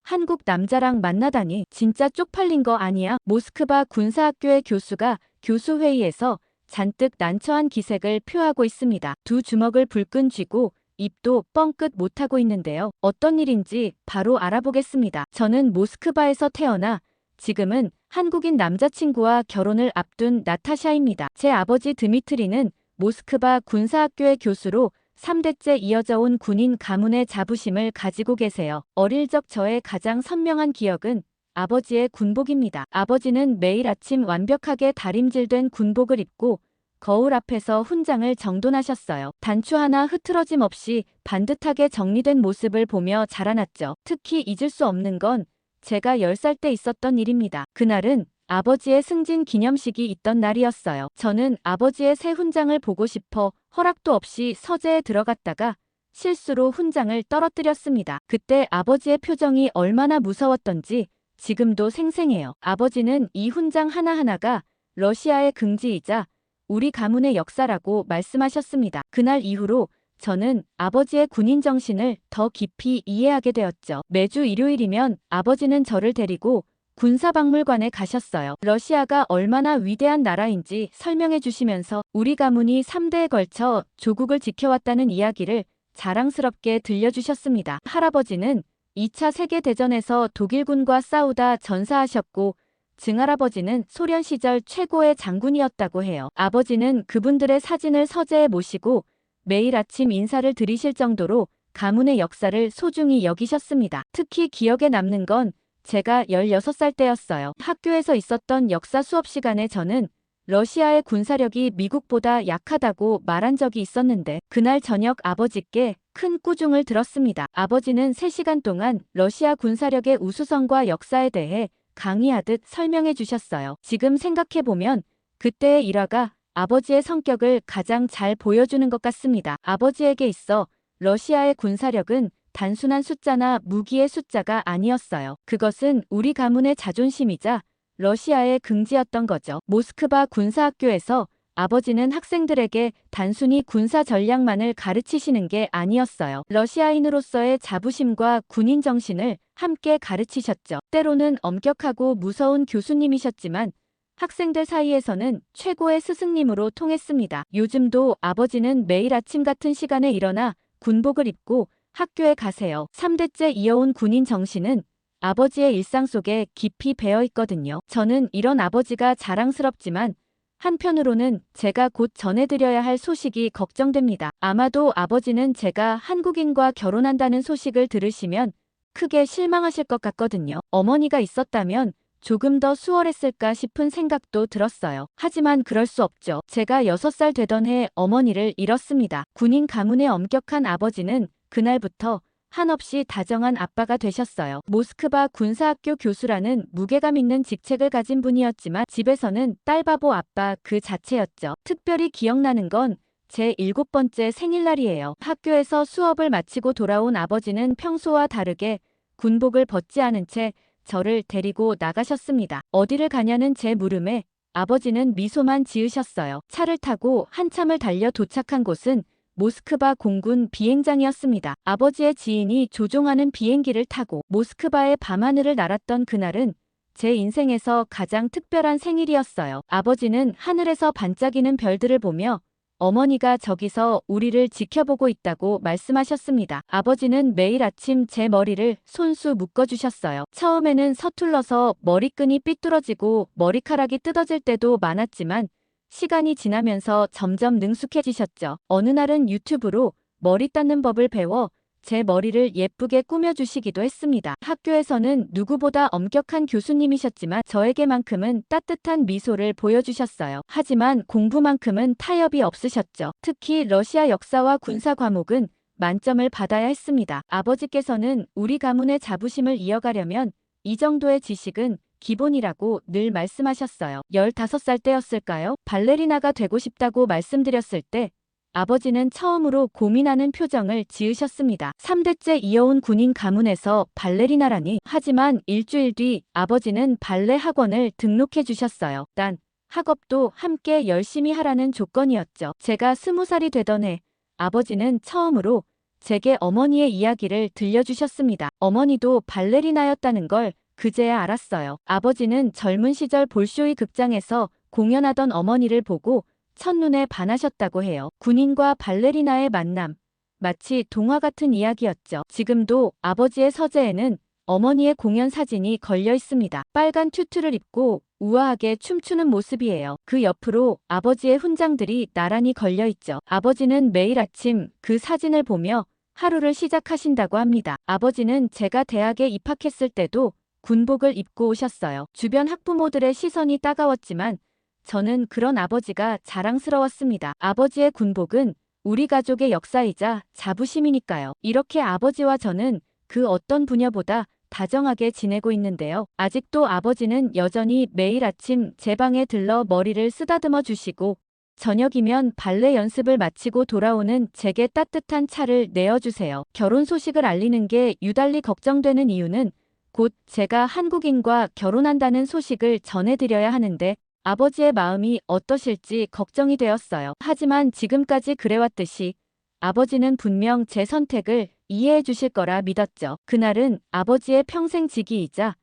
한국 남자랑 만나다니 진짜 쪽팔린 거 아니야? 모스크바 군사학교의 교수가 교수회의에서 잔뜩 난처한 기색을 표하고 있습니다. 두 주먹을 불끈 쥐고 입도 뻥끗 못하고 있는데요. 어떤 일인지 바로 알아보겠습니다. 저는 모스크바에서 태어나 지금은 한국인 남자친구와 결혼을 앞둔 나타샤입니다. 제 아버지 드미트리는 모스크바 군사학교의 교수로 3대째 이어져 온 군인 가문의 자부심을 가지고 계세요. 어릴 적 저의 가장 선명한 기억은 아버지의 군복입니다. 아버지는 매일 아침 완벽하게 다림질된 군복을 입고 거울 앞에서 훈장을 정돈하셨어요. 단추 하나 흐트러짐 없이 반듯하게 정리된 모습을 보며 자라났죠. 특히 잊을 수 없는 건 제가 10살 때 있었던 일입니다. 그날은 아버지의 승진 기념식이 있던 날이었어요. 저는 아버지의 새 훈장을 보고 싶어 허락도 없이 서재에 들어갔다가 실수로 훈장을 떨어뜨렸습니다. 그때 아버지의 표정이 얼마나 무서웠던지 지금도 생생해요. 아버지는 이 훈장 하나하나가 러시아의 긍지이자 우리 가문의 역사라고 말씀하셨습니다. 그날 이후로 저는 아버지의 군인 정신을 더 깊이 이해하게 되었죠. 매주 일요일이면 아버지는 저를 데리고 군사박물관에 가셨어요. 러시아가 얼마나 위대한 나라인지 설명해 주시면서 우리 가문이 3대에 걸쳐 조국을 지켜왔다는 이야기를 자랑스럽게 들려주셨습니다. 할아버지는 2차 세계대전에서 독일군과 싸우다 전사하셨고 증할아버지는 소련 시절 최고의 장군이었다고 해요. 아버지는 그분들의 사진을 서재에 모시고 매일 아침 인사를 드리실 정도로 가문의 역사를 소중히 여기셨습니다. 특히 기억에 남는 건 제가 16살 때였어요. 학교에서 있었던 역사 수업 시간에 저는 러시아의 군사력이 미국보다 약하다고 말한 적이 있었는데 그날 저녁 아버지께 큰 꾸중을 들었습니다. 아버지는 3시간 동안 러시아 군사력의 우수성과 역사에 대해 강의하듯 설명해 주셨어요. 지금 생각해보면 그때의 일화가 아버지의 성격을 가장 잘 보여주는 것 같습니다. 아버지에게 있어 러시아의 군사력은 단순한 숫자나 무기의 숫자가 아니었어요. 그것은 우리 가문의 자존심이자 러시아의 긍지였던 거죠. 모스크바 군사학교에서 아버지는 학생들에게 단순히 군사 전략만을 가르치시는 게 아니었어요. 러시아인으로서의 자부심과 군인 정신을 함께 가르치셨죠. 때로는 엄격하고 무서운 교수님이셨지만 학생들 사이에서는 최고의 스승님으로 통했습니다. 요즘도 아버지는 매일 아침 같은 시간에 일어나 군복을 입고 학교에 가세요. 3대째 이어온 군인 정신은 아버지의 일상 속에 깊이 배어 있거든요. 저는 이런 아버지가 자랑스럽지만 한편으로는 제가 곧 전해드려야 할 소식이 걱정됩니다. 아마도 아버지는 제가 한국인과 결혼한다는 소식을 들으시면 크게 실망하실 것 같거든요. 어머니가 있었다면 조금 더 수월했을까 싶은 생각도 들었어요. 하지만 그럴 수 없죠. 제가 6살 되던 해 어머니를 잃었습니다. 군인 가문의 엄격한 아버지는 그날부터 한없이 다정한 아빠가 되셨어요. 모스크바 군사학교 교수라는 무게감 있는 직책을 가진 분이었지만 집에서는 딸바보 아빠 그 자체였죠. 특별히 기억나는 건 제 7번째 생일날이에요. 학교에서 수업을 마치고 돌아온 아버지는 평소와 다르게 군복을 벗지 않은 채 저를 데리고 나가셨습니다. 어디를 가냐는 제 물음에 아버지는 미소만 지으셨어요. 차를 타고 한참을 달려 도착한 곳은 모스크바 공군 비행장이었습니다. 아버지의 지인이 조종하는 비행기를 타고 모스크바의 밤하늘을 날았던 그날은 제 인생에서 가장 특별한 생일이었어요. 아버지는 하늘에서 반짝이는 별들을 보며 어머니가 저기서 우리를 지켜보고 있다고 말씀하셨습니다. 아버지는 매일 아침 제 머리를 손수 묶어주셨어요. 처음에는 서툴러서 머리끈이 삐뚤어지고 머리카락이 뜯어질 때도 많았지만 시간이 지나면서 점점 능숙해지셨죠. 어느 날은 유튜브로 머리 닦는 법을 배워 제 머리를 예쁘게 꾸며주시기도 했습니다. 학교에서는 누구보다 엄격한 교수님이셨지만 저에게만큼은 따뜻한 미소를 보여주셨어요. 하지만 공부만큼은 타협이 없으셨죠. 특히 러시아 역사와 군사 과목은 만점을 받아야 했습니다. 아버지께서는 우리 가문의 자부심을 이어가려면 이 정도의 지식은 기본이라고 늘 말씀하셨어요. 15살 때였을까요? 발레리나가 되고 싶다고 말씀드렸을 때 아버지는 처음으로 고민하는 표정을 지으셨습니다. 3대째 이어온 군인 가문에서 발레리나라니. 하지만 일주일 뒤 아버지는 발레 학원을 등록해 주셨어요. 단 학업도 함께 열심히 하라는 조건이었죠. 제가 20살이 되던 해 아버지는 처음으로 제게 어머니의 이야기를 들려주셨습니다. 어머니도 발레리나였다는 걸 그제야 알았어요. 아버지는 젊은 시절 볼쇼이 극장에서 공연하던 어머니를 보고 첫눈에 반하셨다고 해요. 군인과 발레리나의 만남. 마치 동화 같은 이야기였죠. 지금도 아버지의 서재에는 어머니의 공연 사진이 걸려 있습니다. 빨간 튜트를 입고 우아하게 춤추는 모습이에요. 그 옆으로 아버지의 훈장들이 나란히 걸려 있죠. 아버지는 매일 아침 그 사진을 보며 하루를 시작하신다고 합니다. 아버지는 제가 대학에 입학했을 때도 군복을 입고 오셨어요. 주변 학부모들의 시선이 따가웠지만 저는 그런 아버지가 자랑스러웠습니다. 아버지의 군복은 우리 가족의 역사이자 자부심이니까요. 이렇게 아버지와 저는 그 어떤 부녀보다 다정하게 지내고 있는데요. 아직도 아버지는 여전히 매일 아침 제 방에 들러 머리를 쓰다듬어 주시고 저녁이면 발레 연습을 마치고 돌아오는 제게 따뜻한 차를 내어주세요. 결혼 소식을 알리는 게 유달리 걱정되는 이유는 곧 제가 한국인과 결혼한다는 소식을 전해드려야 하는데 아버지의 마음이 어떠실지 걱정이 되었어요. 하지만 지금까지 그래왔듯이 아버지는 분명 제 선택을 이해해 주실 거라 믿었죠. 그날은 아버지의 평생지기이자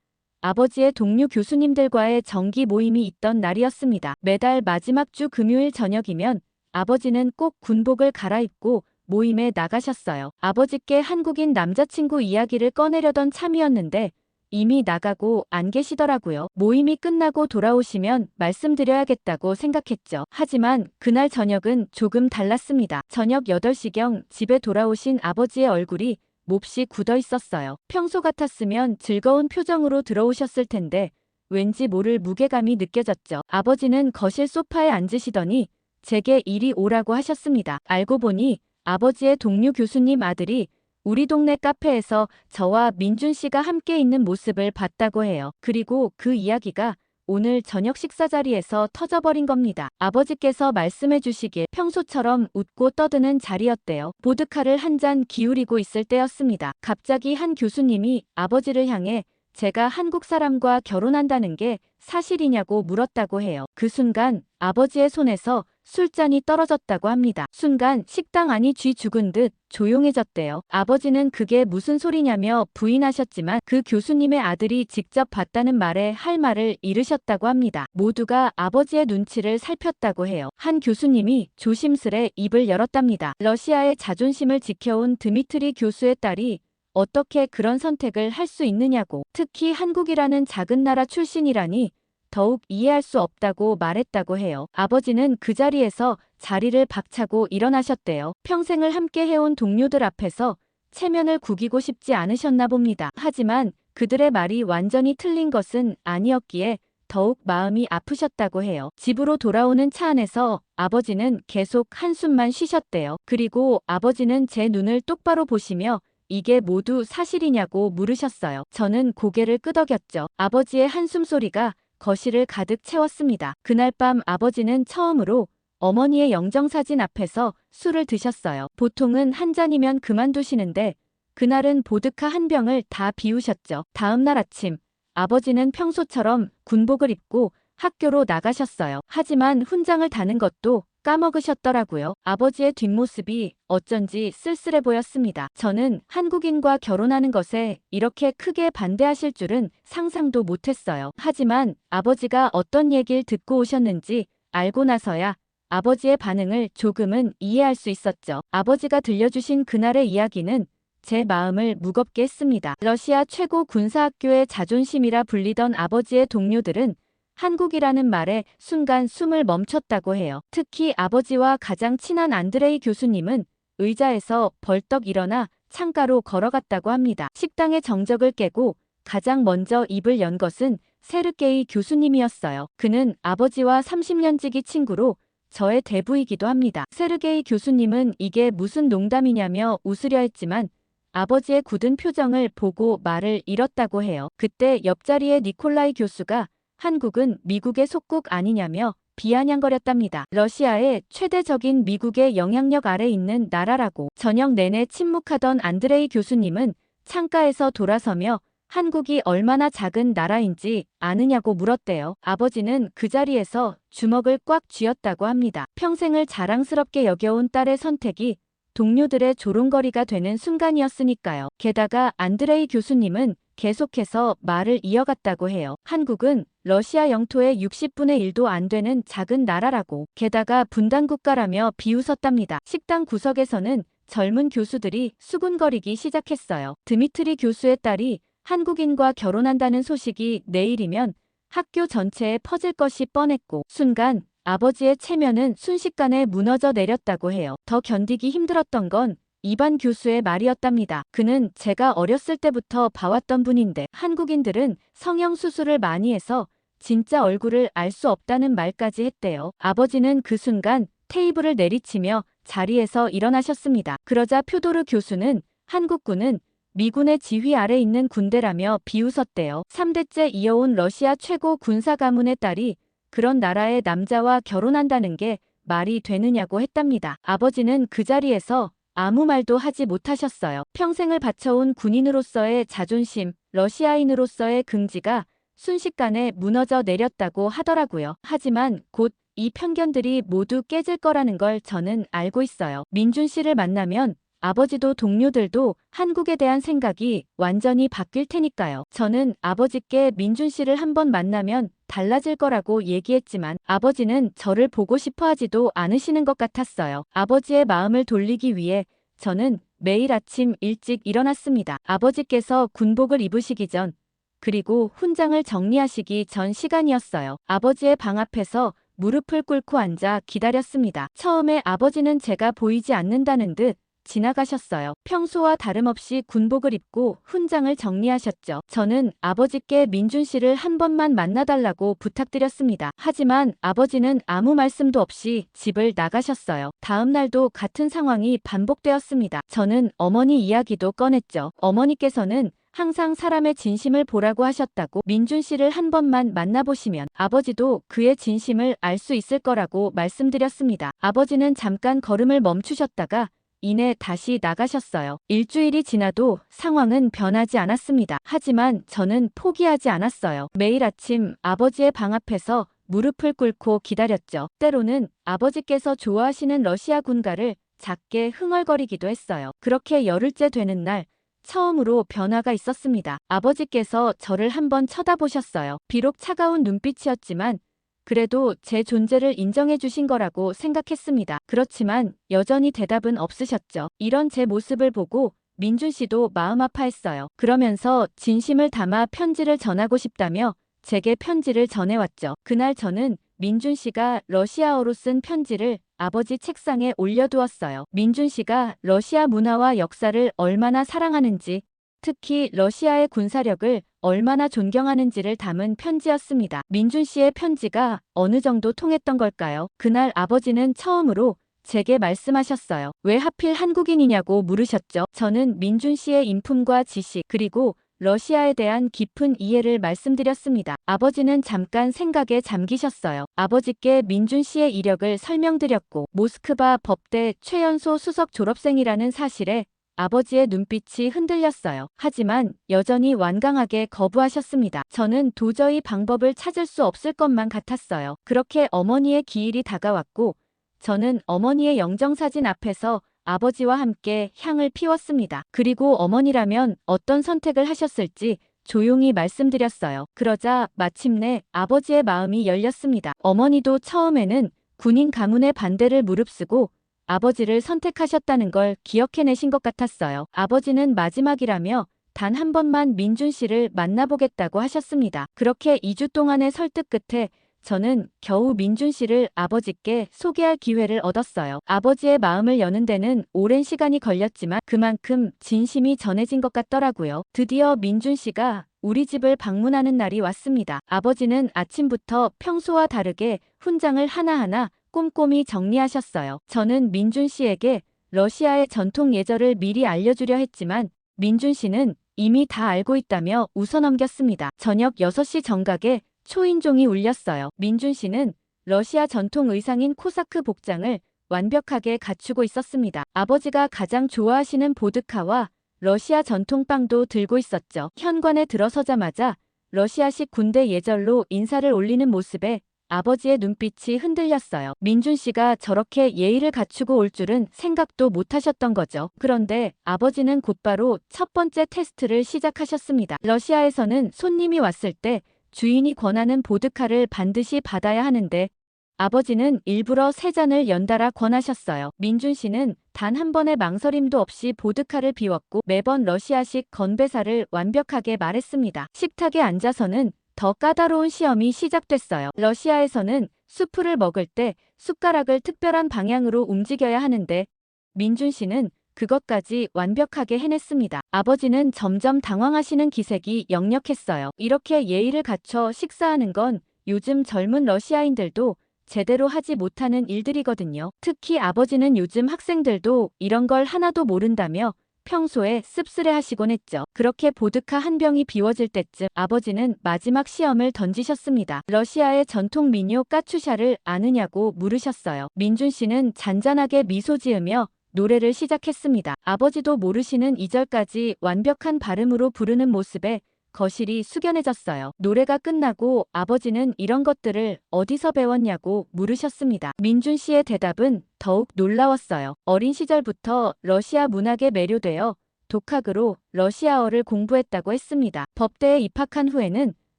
아버지의 동료 교수님들과의 정기 모임이 있던 날이었습니다. 매달 마지막 주 금요일 저녁이면 아버지는 꼭 군복을 갈아입고 모임에 나가셨어요. 아버지께 한국인 남자친구 이야기를 꺼내려던 참이었는데 이미 나가고 안 계시더라고요. 모임이 끝나고 돌아오시면 말씀드려야겠다고 생각했죠. 하지만 그날 저녁은 조금 달랐습니다. 저녁 8시경 집에 돌아오신 아버지의 얼굴이 몹시 굳어 있었어요. 평소 같았으면 즐거운 표정으로 들어오셨을 텐데 왠지 모를 무게감이 느껴졌죠. 아버지는 거실 소파에 앉으시더니 제게 이리 오라고 하셨습니다. 알고 보니 아버지의 동료 교수님 아들이 우리 동네 카페에서 저와 민준 씨가 함께 있는 모습을 봤다고 해요. 그리고 그 이야기가 오늘 저녁 식사 자리에서 터져버린 겁니다. 아버지께서 말씀해 주시길 평소처럼 웃고 떠드는 자리였대요. 보드카를 한 잔 기울이고 있을 때였습니다. 갑자기 한 교수님이 아버지를 향해 제가 한국 사람과 결혼한다는 게 사실이냐고 물었다고 해요. 그 순간 아버지의 손에서 술잔이 떨어졌다고 합니다. 순간 식당 안이 쥐 죽은 듯 조용해졌대요. 아버지는 그게 무슨 소리냐며 부인하셨지만 그 교수님의 아들이 직접 봤다는 말에 할 말을 잃으셨다고 합니다. 모두가 아버지의 눈치를 살폈다고 해요. 한 교수님이 조심스레 입을 열었답니다. 러시아의 자존심을 지켜온 드미트리 교수의 딸이 어떻게 그런 선택을 할 수 있느냐고, 특히 한국이라는 작은 나라 출신이라니 더욱 이해할 수 없다고 말했다고 해요. 아버지는 그 자리에서 자리를 박차고 일어나셨대요. 평생을 함께 해온 동료들 앞에서 체면을 구기고 싶지 않으셨나 봅니다. 하지만 그들의 말이 완전히 틀린 것은 아니었기에 더욱 마음이 아프셨다고 해요. 집으로 돌아오는 차 안에서 아버지는 계속 한숨만 쉬셨대요. 그리고 아버지는 제 눈을 똑바로 보시며 이게 모두 사실이냐고 물으셨어요. 저는 고개를 끄덕였죠. 아버지의 한숨 소리가 거실을 가득 채웠습니다. 그날 밤 아버지는 처음으로 어머니의 영정사진 앞에서 술을 드셨어요. 보통은 한 잔이면 그만두시는데 그날은 보드카 한 병을 다 비우셨죠. 다음 날 아침 아버지는 평소처럼 군복을 입고 학교로 나가셨어요. 하지만 훈장을 다는 것도 까먹으셨더라고요. 아버지의 뒷모습이 어쩐지 쓸쓸해 보였습니다. 저는 한국인과 결혼하는 것에 이렇게 크게 반대하실 줄은 상상도 못했어요. 하지만 아버지가 어떤 얘기를 듣고 오셨는지 알고 나서야 아버지의 반응을 조금은 이해할 수 있었죠. 아버지가 들려주신 그날의 이야기는 제 마음을 무겁게 했습니다. 러시아 최고 군사학교의 자존심이라 불리던 아버지의 동료들은 한국이라는 말에 순간 숨을 멈췄다고 해요. 특히 아버지와 가장 친한 안드레이 교수님은 의자에서 벌떡 일어나 창가로 걸어갔다고 합니다. 식당의 정적을 깨고 가장 먼저 입을 연 것은 세르게이 교수님이었어요. 그는 아버지와 30년 지기 친구로 저의 대부이기도 합니다. 세르게이 교수님은 이게 무슨 농담이냐며 웃으려 했지만 아버지의 굳은 표정을 보고 말을 잃었다고 해요. 그때 옆자리의 니콜라이 교수가 한국은 미국의 속국 아니냐며 비아냥거렸답니다. 러시아의 최대적인 미국의 영향력 아래 있는 나라라고. 저녁 내내 침묵하던 안드레이 교수님은 창가에서 돌아서며 한국이 얼마나 작은 나라인지 아느냐고 물었대요. 아버지는 그 자리에서 주먹을 꽉 쥐었다고 합니다. 평생을 자랑스럽게 여겨온 딸의 선택이 동료들의 조롱거리가 되는 순간이었으니까요. 게다가 안드레이 교수님은 계속해서 말을 이어갔다고 해요. 한국은 러시아 영토의 60분의 1도 안 되는 작은 나라라고, 게다가 분단국가라며 비웃었답니다. 식당 구석에서는 젊은 교수들이 수군거리기 시작했어요. 드미트리 교수의 딸이 한국인과 결혼한다는 소식이 내일이면 학교 전체에 퍼질 것이 뻔했고, 순간 아버지의 체면은 순식간에 무너져 내렸다고 해요. 더 견디기 힘들었던 건 이반 교수의 말이었답니다. 그는 제가 어렸을 때부터 봐왔던 분인데 한국인들은 성형수술을 많이 해서 진짜 얼굴을 알 수 없다는 말까지 했대요. 아버지는 그 순간 테이블을 내리치며 자리에서 일어나셨습니다. 그러자 표도르 교수는 한국군은 미군의 지휘 아래 있는 군대라며 비웃었대요. 3대째 이어온 러시아 최고 군사 가문의 딸이 그런 나라의 남자와 결혼한다는 게 말이 되느냐고 했답니다. 아버지는 그 자리에서 아무 말도 하지 못하셨어요. 평생을 바쳐온 군인으로서의 자존심, 러시아인으로서의 긍지가 순식간에 무너져 내렸다고 하더라고요. 하지만 곧 이 편견들이 모두 깨질 거라는 걸 저는 알고 있어요. 민준 씨를 만나면 아버지도 동료들도 한국에 대한 생각이 완전히 바뀔 테니까요. 저는 아버지께 민준 씨를 한번 만나면 달라질 거라고 얘기했지만 아버지는 저를 보고 싶어 하지도 않으시는 것 같았어요. 아버지의 마음을 돌리기 위해 저는 매일 아침 일찍 일어났습니다. 아버지께서 군복을 입으시기 전, 그리고 훈장을 정리하시기 전 시간이었어요. 아버지의 방 앞에서 무릎을 꿇고 앉아 기다렸습니다. 처음에 아버지는 제가 보이지 않는다는 듯 지나가셨어요. 평소와 다름없이 군복을 입고 훈장을 정리하셨죠. 저는 아버지께 민준 씨를 한 번만 만나달라고 부탁드렸습니다. 하지만 아버지는 아무 말씀도 없이 집을 나가셨어요. 다음 날도 같은 상황이 반복되었습니다. 저는 어머니 이야기도 꺼냈죠. 어머니께서는 항상 사람의 진심을 보라고 하셨다고, 민준 씨를 한 번만 만나보시면 아버지도 그의 진심을 알 수 있을 거라고 말씀드렸습니다. 아버지는 잠깐 걸음을 멈추셨다가 이내 다시 나가셨어요. 일주일이 지나도 상황은 변하지 않았습니다. 하지만 저는 포기하지 않았어요. 매일 아침 아버지의 방 앞에서 무릎을 꿇고 기다렸죠. 때로는 아버지께서 좋아하시는 러시아 군가를 작게 흥얼거리기도 했어요. 그렇게 열흘째 되는 날 처음으로 변화가 있었습니다. 아버지께서 저를 한번 쳐다보셨어요. 비록 차가운 눈빛이었지만 그래도 제 존재를 인정해 주신 거라고 생각했습니다. 그렇지만 여전히 대답은 없으셨죠. 이런 제 모습을 보고 민준 씨도 마음 아파했어요. 그러면서 진심을 담아 편지를 전하고 싶다며 제게 편지를 전해왔죠. 그날 저는 민준 씨가 러시아어로 쓴 편지를 아버지 책상에 올려두었어요. 민준 씨가 러시아 문화와 역사를 얼마나 사랑하는지, 특히 러시아의 군사력을 얼마나 존경하는지를 담은 편지였습니다. 민준 씨의 편지가 어느 정도 통했던 걸까요? 그날 아버지는 처음으로 제게 말씀하셨어요. 왜 하필 한국인이냐고 물으셨죠. 저는 민준 씨의 인품과 지식, 그리고 러시아에 대한 깊은 이해를 말씀드렸습니다. 아버지는 잠깐 생각에 잠기셨어요. 아버지께 민준 씨의 이력을 설명드렸고 모스크바 법대 최연소 수석 졸업생이라는 사실에 아버지의 눈빛이 흔들렸어요. 하지만 여전히 완강하게 거부하셨습니다. 저는 도저히 방법을 찾을 수 없을 것만 같았어요. 그렇게 어머니의 기일이 다가왔고 저는 어머니의 영정사진 앞에서 아버지와 함께 향을 피웠습니다. 그리고 어머니라면 어떤 선택을 하셨을지 조용히 말씀드렸어요. 그러자 마침내 아버지의 마음이 열렸습니다. 어머니도 처음에는 군인 가문의 반대를 무릅쓰고 아버지를 선택하셨다는 걸 기억해내신 것 같았어요. 아버지는 마지막이라며 단 한 번만 민준 씨를 만나보겠다고 하셨습니다. 그렇게 2주 동안의 설득 끝에 저는 겨우 민준 씨를 아버지께 소개할 기회를 얻었어요. 아버지의 마음을 여는 데는 오랜 시간이 걸렸지만 그만큼 진심이 전해진 것 같더라고요. 드디어 민준 씨가 우리 집을 방문하는 날이 왔습니다. 아버지는 아침부터 평소와 다르게 훈장을 하나하나 꼼꼼히 정리하셨어요. 저는 민준 씨에게 러시아의 전통 예절을 미리 알려주려 했지만 민준 씨는 이미 다 알고 있다며 웃어넘겼습니다. 저녁 6시 정각에 초인종이 울렸어요. 민준 씨는 러시아 전통 의상인 코사크 복장을 완벽하게 갖추고 있었습니다. 아버지가 가장 좋아하시는 보드카와 러시아 전통빵도 들고 있었죠. 현관에 들어서자마자 러시아식 군대 예절로 인사를 올리는 모습에 아버지의 눈빛이 흔들렸어요. 민준 씨가 저렇게 예의를 갖추고 올 줄은 생각도 못하셨던 거죠. 그런데 아버지는 곧바로 첫 번째 테스트를 시작하셨습니다. 러시아에서는 손님이 왔을 때 주인이 권하는 보드카를 반드시 받아야 하는데 아버지는 일부러 3잔을 연달아 권하셨어요. 민준 씨는 단 한 번의 망설임도 없이 보드카를 비웠고 매번 러시아식 건배사를 완벽하게 말했습니다. 식탁에 앉아서는 더 까다로운 시험이 시작됐어요. 러시아에서는 수프를 먹을 때 숟가락을 특별한 방향으로 움직여야 하는데 민준 씨는 그것까지 완벽하게 해냈습니다. 아버지는 점점 당황하시는 기색이 역력했어요. 이렇게 예의를 갖춰 식사하는 건 요즘 젊은 러시아인들도 제대로 하지 못하는 일들이거든요. 특히 아버지는 요즘 학생들도 이런 걸 하나도 모른다며 평소에 씁쓸해하시곤 했죠. 그렇게 보드카 한 병이 비워질 때쯤 아버지는 마지막 시험을 던지셨습니다. 러시아의 전통 민요 까추샤를 아느냐고 물으셨어요. 민준 씨는 잔잔하게 미소 지으며 노래를 시작했습니다. 아버지도 모르시는 2절까지 완벽한 발음으로 부르는 모습에 거실이 숙연해졌어요. 노래가 끝나고 아버지는 이런 것들을 어디서 배웠냐고 물으셨습니다. 민준 씨의 대답은 더욱 놀라웠어요. 어린 시절부터 러시아 문학에 매료되어 독학으로 러시아어를 공부했다고 했습니다. 법대에 입학한 후에는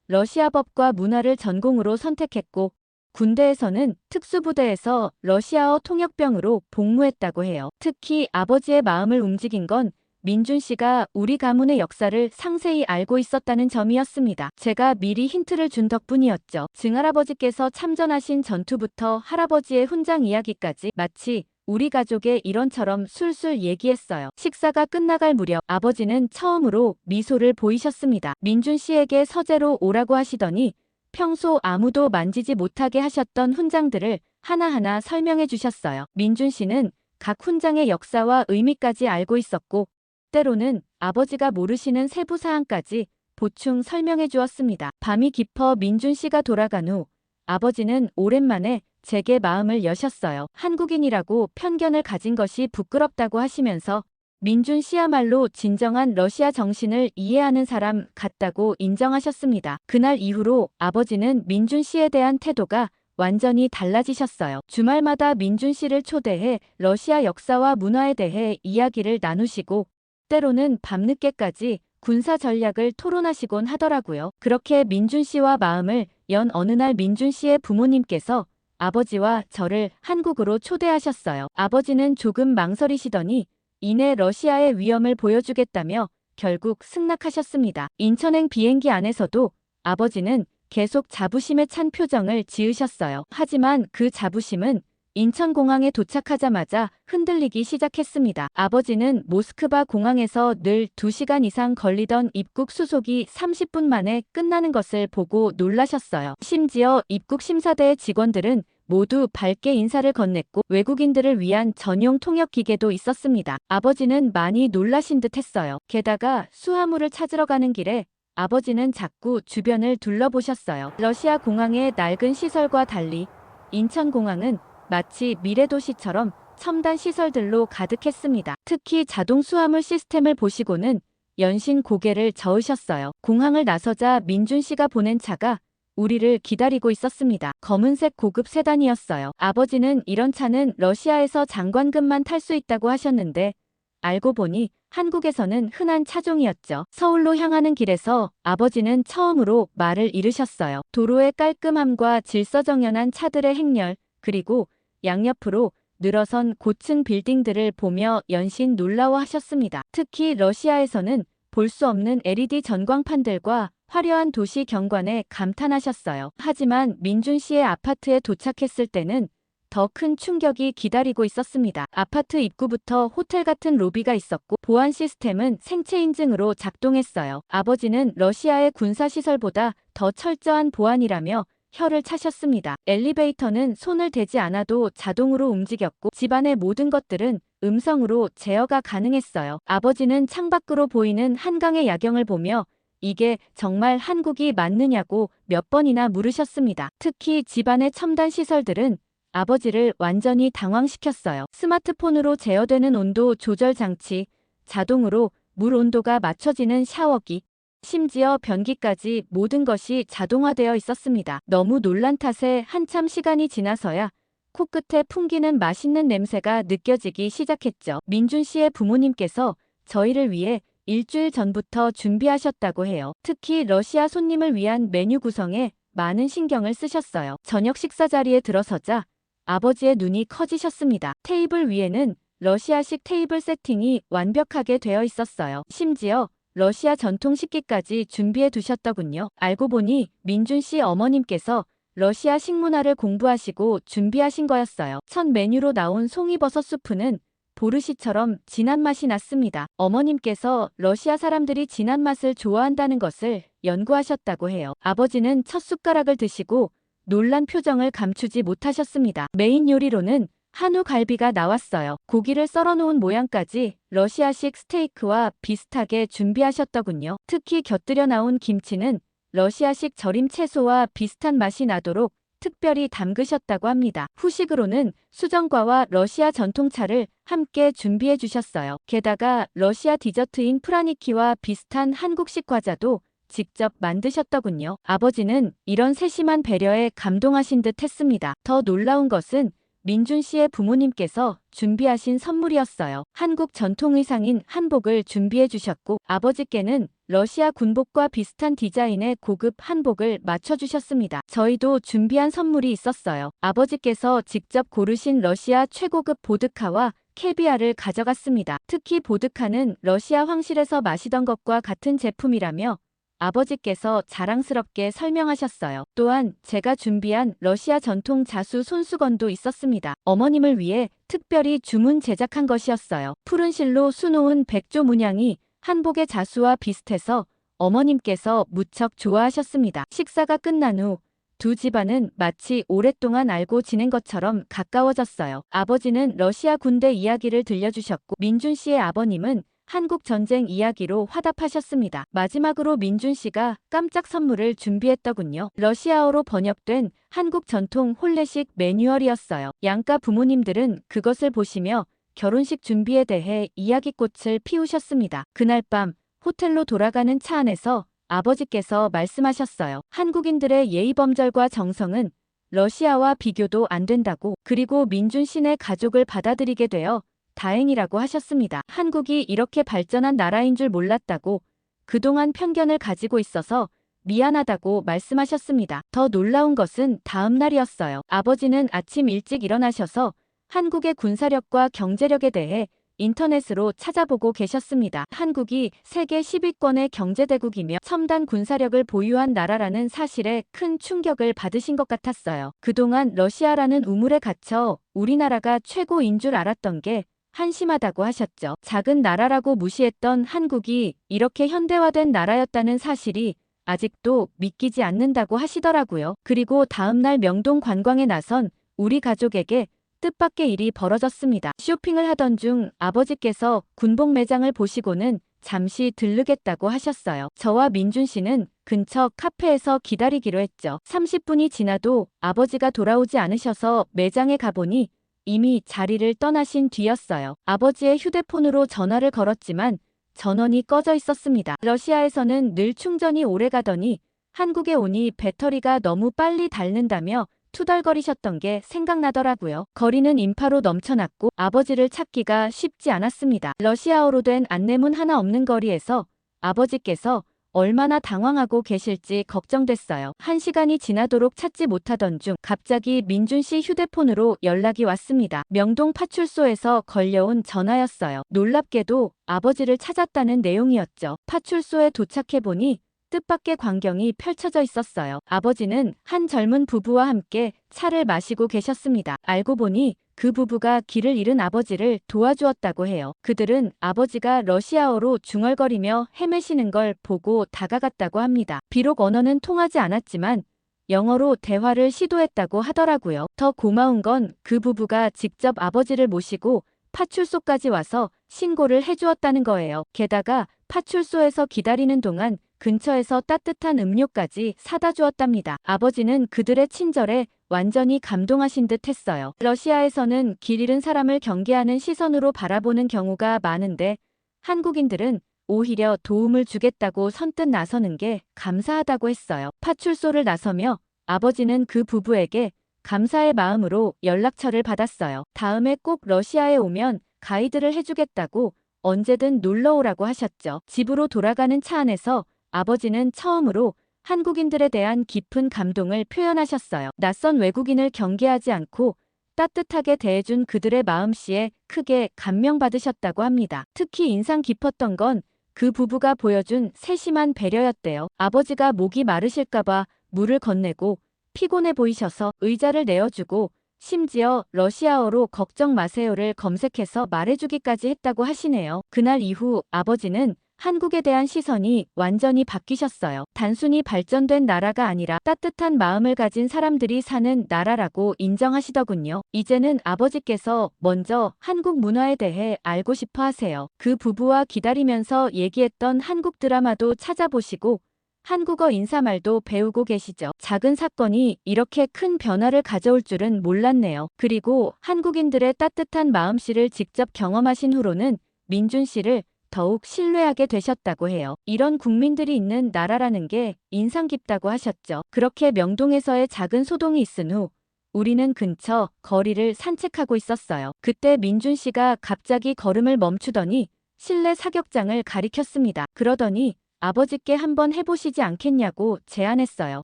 러시아 법과 문화를 전공으로 선택했고 군대에서는 특수부대에서 러시아어 통역병으로 복무했다고 해요. 특히 아버지의 마음을 움직인 건 민준 씨가 우리 가문의 역사를 상세히 알고 있었다는 점이었습니다. 제가 미리 힌트를 준 덕분이었죠. 증할아버지께서 참전하신 전투부터 할아버지의 훈장 이야기까지 마치 우리 가족의 일원처럼 술술 얘기했어요. 식사가 끝나갈 무렵 아버지는 처음으로 미소를 보이셨습니다. 민준 씨에게 서재로 오라고 하시더니 평소 아무도 만지지 못하게 하셨던 훈장들을 하나하나 설명해 주셨어요. 민준 씨는 각 훈장의 역사와 의미까지 알고 있었고 때로는 아버지가 모르시는 세부 사항까지 보충 설명해 주었습니다. 밤이 깊어 민준 씨가 돌아간 후 아버지는 오랜만에 제게 마음을 여셨어요. 한국인이라고 편견을 가진 것이 부끄럽다고 하시면서 민준 씨야말로 진정한 러시아 정신을 이해하는 사람 같다고 인정하셨습니다. 그날 이후로 아버지는 민준 씨에 대한 태도가 완전히 달라지셨어요. 주말마다 민준 씨를 초대해 러시아 역사와 문화에 대해 이야기를 나누시고 때로는 밤늦게까지 군사 전략을 토론하시곤 하더라고요. 그렇게 민준 씨와 마음을 연 어느 날 민준 씨의 부모님께서 아버지와 저를 한국으로 초대하셨어요. 아버지는 조금 망설이시더니 이내 러시아의 위험을 보여주겠다며 결국 승낙하셨습니다. 인천행 비행기 안에서도 아버지는 계속 자부심에 찬 표정을 지으셨어요. 하지만 그 자부심은 인천공항에 도착하자마자 흔들리기 시작했습니다. 아버지는 모스크바 공항에서 늘 2시간 이상 걸리던 입국 수속이 30분 만에 끝나는 것을 보고 놀라셨어요. 심지어 입국 심사대의 직원들은 모두 밝게 인사를 건넸고 외국인들을 위한 전용 통역 기계도 있었습니다. 아버지는 많이 놀라신 듯 했어요. 게다가 수화물을 찾으러 가는 길에 아버지는 자꾸 주변을 둘러보셨어요. 러시아 공항의 낡은 시설과 달리 인천공항은 마치 미래도시처럼 첨단 시설들로 가득했습니다. 특히 자동 수화물 시스템을 보시고는 연신 고개를 저으셨어요. 공항을 나서자 민준 씨가 보낸 차가 우리를 기다리고 있었습니다. 검은색 고급 세단이었어요. 아버지는 이런 차는 러시아에서 장관급만 탈 수 있다고 하셨는데 알고 보니 한국에서는 흔한 차종이었죠. 서울로 향하는 길에서 아버지는 처음으로 말을 잃으셨어요. 도로의 깔끔함과 질서정연한 차들의 행렬, 그리고 양옆으로 늘어선 고층 빌딩들을 보며 연신 놀라워하셨습니다. 특히 러시아에서는 볼 수 없는 LED 전광판들과 화려한 도시 경관에 감탄하셨어요. 하지만 민준 씨의 아파트에 도착했을 때는 더 큰 충격이 기다리고 있었습니다. 아파트 입구부터 호텔 같은 로비가 있었고 보안 시스템은 생체 인증으로 작동했어요. 아버지는 러시아의 군사시설보다 더 철저한 보안이라며 혀를 차셨습니다. 엘리베이터는 손을 대지 않아도 자동으로 움직였고 집안의 모든 것들은 음성으로 제어가 가능했어요. 아버지는 창밖으로 보이는 한강의 야경을 보며 이게 정말 한국이 맞느냐고 몇 번이나 물으셨습니다. 특히 집안의 첨단 시설들은 아버지를 완전히 당황시켰어요. 스마트폰으로 제어되는 온도 조절 장치, 자동으로 물 온도가 맞춰지는 샤워기, 심지어 변기까지 모든 것이 자동화되어 있었습니다. 너무 놀란 탓에 한참 시간이 지나서야 코끝에 풍기는 맛있는 냄새가 느껴지기 시작했죠. 민준 씨의 부모님께서 저희를 위해 일주일 전부터 준비하셨다고 해요. 특히 러시아 손님을 위한 메뉴 구성에 많은 신경을 쓰셨어요. 저녁 식사 자리에 들어서자 아버지의 눈이 커지셨습니다. 테이블 위에는 러시아식 테이블 세팅이 완벽하게 되어 있었어요. 심지어 러시아 전통 식기까지 준비해 두셨더군요. 알고 보니 민준 씨 어머님께서 러시아 식문화를 공부하시고 준비하신 거였어요. 첫 메뉴로 나온 송이버섯 수프는 보르시처럼 진한 맛이 났습니다. 어머님께서 러시아 사람들이 진한 맛을 좋아한다는 것을 연구하셨다고 해요. 아버지는 첫 숟가락을 드시고 놀란 표정을 감추지 못하셨습니다. 메인 요리로는 한우 갈비가 나왔어요. 고기를 썰어놓은 모양까지 러시아식 스테이크와 비슷하게 준비하셨더군요. 특히 곁들여 나온 김치는 러시아식 절임 채소와 비슷한 맛이 나도록 특별히 담그셨다고 합니다. 후식으로는 수정과와 러시아 전통차를 함께 준비해 주셨어요. 게다가 러시아 디저트인 프라니키와 비슷한 한국식 과자도 직접 만드셨더군요. 아버지는 이런 세심한 배려에 감동하신 듯 했습니다. 더 놀라운 것은 민준 씨의 부모님께서 준비하신 선물이었어요. 한국 전통 의상인 한복을 준비해 주셨고 아버지께는 러시아 군복과 비슷한 디자인의 고급 한복을 맞춰주셨습니다. 저희도 준비한 선물이 있었어요. 아버지께서 직접 고르신 러시아 최고급 보드카와 캐비아를 가져갔습니다. 특히 보드카는 러시아 황실에서 마시던 것과 같은 제품이라며 아버지께서 자랑스럽게 설명하셨어요. 또한 제가 준비한 러시아 전통 자수 손수건도 있었습니다. 어머님을 위해 특별히 주문 제작한 것이었어요. 푸른 실로 수놓은 백조 문양이 한복의 자수와 비슷해서 어머님께서 무척 좋아하셨습니다. 식사가 끝난 후 두 집안은 마치 오랫동안 알고 지낸 것처럼 가까워졌어요. 아버지는 러시아 군대 이야기를 들려주셨고 민준 씨의 아버님은 한국 전쟁 이야기로 화답하셨습니다. 마지막으로 민준 씨가 깜짝 선물을 준비했더군요. 러시아어로 번역된 한국 전통 혼례식 매뉴얼이었어요. 양가 부모님들은 그것을 보시며 결혼식 준비에 대해 이야기꽃을 피우셨습니다. 그날 밤 호텔로 돌아가는 차 안에서 아버지께서 말씀하셨어요. 한국인들의 예의범절과 정성은 러시아와 비교도 안 된다고, 그리고 민준 씨네 가족을 받아들이게 되어 다행이라고 하셨습니다. 한국이 이렇게 발전한 나라인 줄 몰랐다고, 그동안 편견을 가지고 있어서 미안하다고 말씀하셨습니다. 더 놀라운 것은 다음 날이었어요. 아버지는 아침 일찍 일어나셔서 한국의 군사력과 경제력에 대해 인터넷으로 찾아보고 계셨습니다. 한국이 세계 10위권의 경제대국이며 첨단 군사력을 보유한 나라라는 사실에 큰 충격을 받으신 것 같았어요. 그동안 러시아라는 우물에 갇혀 우리나라가 최고인 줄 알았던 게 한심하다고 하셨죠. 작은 나라라고 무시했던 한국이 이렇게 현대화된 나라였다는 사실이 아직도 믿기지 않는다고 하시더라고요. 그리고 다음날 명동 관광에 나선 우리 가족에게 뜻밖의 일이 벌어졌습니다. 쇼핑을 하던 중 아버지께서 군복 매장을 보시고는 잠시 들르겠다고 하셨어요. 저와 민준 씨는 근처 카페에서 기다리기로 했죠. 30분이 지나도 아버지가 돌아오지 않으셔서 매장에 가보니 이미 자리를 떠나신 뒤였어요. 아버지의 휴대폰으로 전화를 걸었지만 전원이 꺼져 있었습니다. 러시아에서는 늘 충전이 오래 가더니 한국에 오니 배터리가 너무 빨리 닳는다며 투덜거리셨던 게 생각나더라고요. 거리는 인파로 넘쳐났고 아버지를 찾기가 쉽지 않았습니다. 러시아어로 된 안내문 하나 없는 거리에서 아버지께서 얼마나 당황하고 계실지 걱정됐어요. 1시간이 지나도록 찾지 못하던 중 갑자기 민준 씨 휴대폰으로 연락이 왔습니다. 명동 파출소에서 걸려온 전화였어요. 놀랍게도 아버지를 찾았다는 내용이었죠. 파출소에 도착해보니 뜻밖의 광경이 펼쳐져 있었어요. 아버지는 한 젊은 부부와 함께 차를 마시고 계셨습니다. 알고 보니 그 부부가 길을 잃은 아버지를 도와주었다고 해요. 그들은 아버지가 러시아어로 중얼거리며 헤매시는 걸 보고 다가갔다고 합니다. 비록 언어는 통하지 않았지만 영어로 대화를 시도했다고 하더라고요. 더 고마운 건 그 부부가 직접 아버지를 모시고 파출소까지 와서 신고를 해주었다는 거예요. 게다가 파출소에서 기다리는 동안 근처에서 따뜻한 음료까지 사다 주었답니다. 아버지는 그들의 친절에 완전히 감동하신 듯 했어요. 러시아에서는 길 잃은 사람을 경계하는 시선으로 바라보는 경우가 많은데 한국인들은 오히려 도움을 주겠다고 선뜻 나서는 게 감사하다고 했어요. 파출소를 나서며 아버지는 그 부부에게 감사의 마음으로 연락처를 받았어요. 다음에 꼭 러시아에 오면 가이드를 해주겠다고 언제든 놀러 오라고 하셨죠. 집으로 돌아가는 차 안에서 아버지는 처음으로 한국인들에 대한 깊은 감동을 표현하셨어요. 낯선 외국인을 경계하지 않고 따뜻하게 대해준 그들의 마음씨에 크게 감명받으셨다고 합니다. 특히 인상 깊었던 건 그 부부가 보여준 세심한 배려였대요. 아버지가 목이 마르실까봐 물을 건네고 피곤해 보이셔서 의자를 내어주고 심지어 러시아어로 걱정 마세요를 검색해서 말해주기까지 했다고 하시네요. 그날 이후 아버지는 한국에 대한 시선이 완전히 바뀌셨어요. 단순히 발전된 나라가 아니라 따뜻한 마음을 가진 사람들이 사는 나라라고 인정하시더군요. 이제는 아버지께서 먼저 한국 문화에 대해 알고 싶어 하세요. 그 부부와 기다리면서 얘기했던 한국 드라마도 찾아보시고 한국어 인사말도 배우고 계시죠. 작은 사건이 이렇게 큰 변화를 가져올 줄은 몰랐네요. 그리고 한국인들의 따뜻한 마음씨를 직접 경험하신 후로는 민준 씨를 더욱 신뢰하게 되셨다고 해요. 이런 국민들이 있는 나라라는 게 인상 깊다고 하셨죠. 그렇게 명동에서의 작은 소동이 있은 후 우리는 근처 거리를 산책하고 있었어요. 그때 민준 씨가 갑자기 걸음을 멈추더니 실내 사격장을 가리켰습니다. 그러더니 아버지께 한번 해보시지 않겠냐고 제안했어요.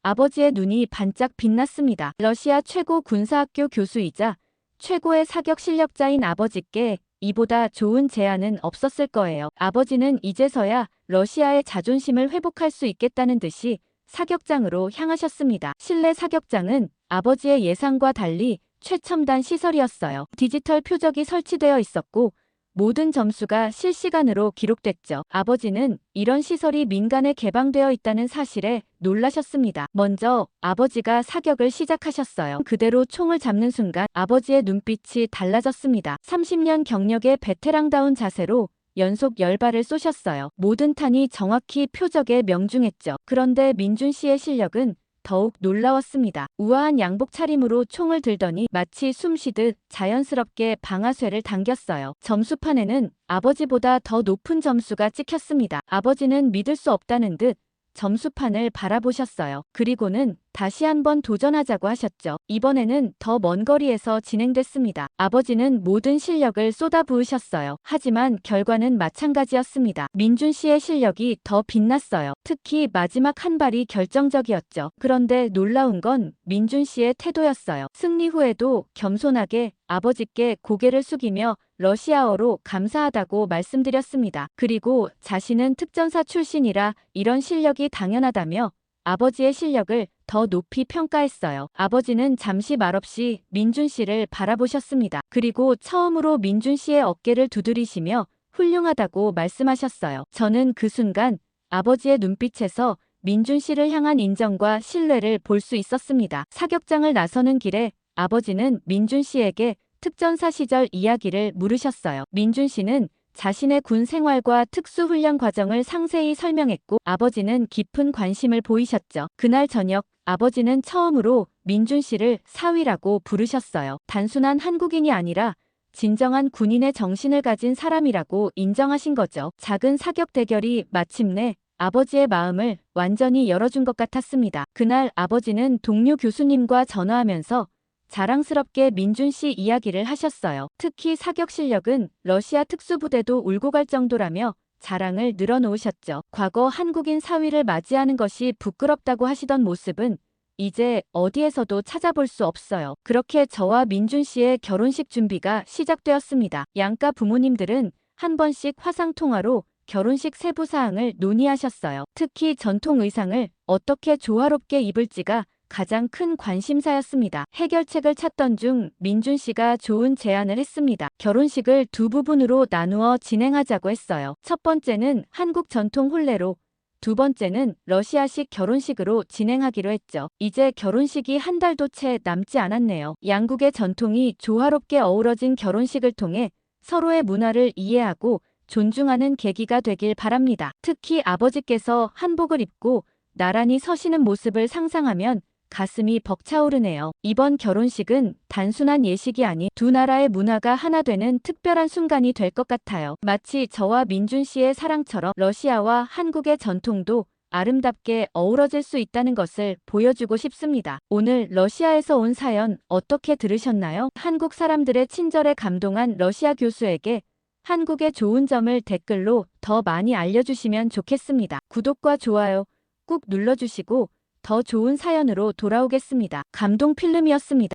아버지의 눈이 반짝 빛났습니다. 러시아 최고 군사학교 교수이자 최고의 사격 실력자인 아버지께 이보다 좋은 제안은 없었을 거예요. 아버지는 이제서야 러시아의 자존심을 회복할 수 있겠다는 듯이 사격장으로 향하셨습니다. 실내 사격장은 아버지의 예상과 달리 최첨단 시설이었어요. 디지털 표적이 설치되어 있었고 모든 점수가 실시간으로 기록됐죠. 아버지는 이런 시설이 민간에 개방되어 있다는 사실에 놀라셨습니다. 먼저 아버지가 사격을 시작하셨어요. 그대로 총을 잡는 순간 아버지의 눈빛이 달라졌습니다. 30년 경력의 베테랑다운 자세로 연속 10발을 쏘셨어요. 모든 탄이 정확히 표적에 명중했죠. 그런데 민준 씨의 실력은 더욱 놀라웠습니다. 우아한 양복 차림으로 총을 들더니 마치 숨쉬듯 자연스럽게 방아쇠를 당겼어요. 점수판에는 아버지보다 더 높은 점수가 찍혔습니다. 아버지는 믿을 수 없다는 듯 점수판을 바라보셨어요. 그리고는 다시 한번 도전하자고 하셨죠. 이번에는 더 먼 거리에서 진행됐습니다. 아버지는 모든 실력을 쏟아부으셨어요. 하지만 결과는 마찬가지였습니다. 민준 씨의 실력이 더 빛났어요. 특히 마지막 한 발이 결정적이었죠. 그런데 놀라운 건 민준 씨의 태도였어요. 승리 후에도 겸손하게 아버지께 고개를 숙이며 러시아어로 감사하다고 말씀드렸습니다. 그리고 자신은 특전사 출신이라 이런 실력이 당연하다며 아버지의 실력을 더 높이 평가했어요. 아버지는 잠시 말없이 민준 씨를 바라보셨습니다. 그리고 처음으로 민준 씨의 어깨를 두드리시며 훌륭하다고 말씀하셨어요. 저는 그 순간 아버지의 눈빛에서 민준 씨를 향한 인정과 신뢰를 볼 수 있었습니다. 사격장을 나서는 길에 아버지는 민준 씨에게 특전사 시절 이야기를 물으셨어요. 민준 씨는 자신의 군 생활과 특수훈련 과정을 상세히 설명했고 아버지는 깊은 관심을 보이셨죠. 그날 저녁 아버지는 처음으로 민준 씨를 사위라고 부르셨어요. 단순한 한국인이 아니라 진정한 군인의 정신을 가진 사람이라고 인정하신 거죠. 작은 사격 대결이 마침내 아버지의 마음을 완전히 열어준 것 같았습니다. 그날 아버지는 동료 교수님과 전화하면서 자랑스럽게 민준 씨 이야기를 하셨어요. 특히 사격 실력은 러시아 특수부대도 울고 갈 정도라며 자랑을 늘어놓으셨죠. 과거 한국인 사위를 맞이하는 것이 부끄럽다고 하시던 모습은 이제 어디에서도 찾아볼 수 없어요. 그렇게 저와 민준 씨의 결혼식 준비가 시작되었습니다. 양가 부모님들은 한 번씩 화상통화로 결혼식 세부 사항을 논의하셨어요. 특히 전통 의상을 어떻게 조화롭게 입을지가 가장 큰 관심사였습니다. 해결책을 찾던 중 민준 씨가 좋은 제안을 했습니다. 결혼식을 두 부분으로 나누어 진행하자고 했어요. 첫 번째는 한국 전통 혼례로, 두 번째는 러시아식 결혼식으로 진행하기로 했죠. 이제 결혼식이 한 달도 채 남지 않았네요. 양국의 전통이 조화롭게 어우러진 결혼식을 통해 서로의 문화를 이해하고 존중하는 계기가 되길 바랍니다. 특히 아버지께서 한복을 입고 나란히 서시는 모습을 상상하면 가슴이 벅차오르네요. 이번 결혼식은 단순한 예식이 아닌 두 나라의 문화가 하나 되는 특별한 순간이 될 것 같아요. 마치 저와 민준 씨의 사랑처럼 러시아와 한국의 전통도 아름답게 어우러질 수 있다는 것을 보여주고 싶습니다. 오늘 러시아에서 온 사연 어떻게 들으셨나요? 한국 사람들의 친절에 감동한 러시아 교수에게 한국의 좋은 점을 댓글로 더 많이 알려주시면 좋겠습니다. 구독과 좋아요 꾹 눌러주시고 더 좋은 사연으로 돌아오겠습니다. 감동 필름이었습니다.